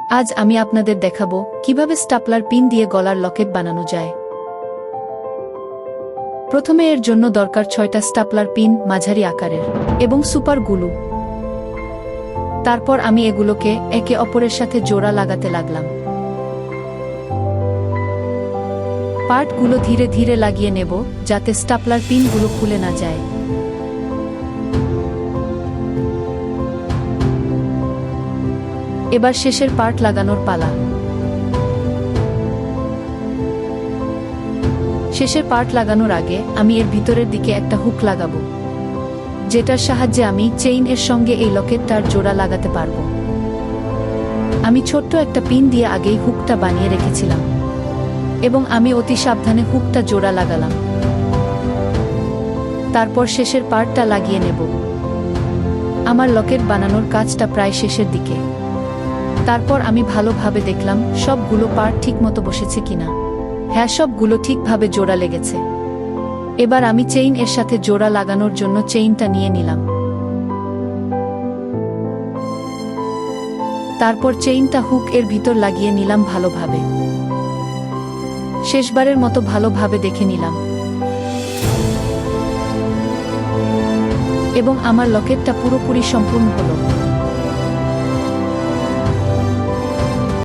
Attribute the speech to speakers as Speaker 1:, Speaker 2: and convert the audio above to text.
Speaker 1: আজ আমি আপনাদের দেখাবো কিভাবে স্টাপলার পিন দিয়ে গলার লকেট বানানো যায়। প্রথমে এর জন্য দরকার 6টা স্টাপলার পিন মাঝারি আকারের এবং সুপার গ্লু। তারপর আমি এগুলোকে একে অপরের সাথে জোড়া লাগাতে লাগলাম। পার্টগুলো ধীরে ধীরে লাগিয়ে নেব যাতে স্টাপলার পিনগুলো খুলে না যায়। এবার শেষের পার্ট লাগানোর পালা। শেষের পার্ট লাগানোর আগে আমি এর ভিতরের দিকে একটা হুক লাগাবো, যেটার সাহায্যে আমি চেইন এর সঙ্গে এই লকেটটার জোড়া লাগাতে পারবো। আমি ছোট্ট একটা পিন দিয়ে আগেই হুকটা বানিয়ে রেখেছিলাম এবং আমি অতি সাবধানে হুকটা জোড়া লাগালাম। তারপর শেষের পার্টটা লাগিয়ে নেব। আমার লকেট বানানোর কাজটা প্রায় শেষের দিকে। তারপর আমি ভালোভাবে দেখলাম সবগুলো পার্ট ঠিকমতো বসেছে কিনা। হ্যাঁ, সবগুলো ঠিকভাবে জোড়া লেগেছে। এবার আমি চেইন এর সাথে জোড়া লাগানোর জন্য চেইনটা নিয়ে নিলাম। তারপর চেইনটা হুক এর ভিতর লাগিয়ে নিলাম ভালোভাবে। শেষবারের মতো ভালোভাবে দেখে নিলাম এবং আমার লকেটটা পুরোপুরি সম্পূর্ণ হলো।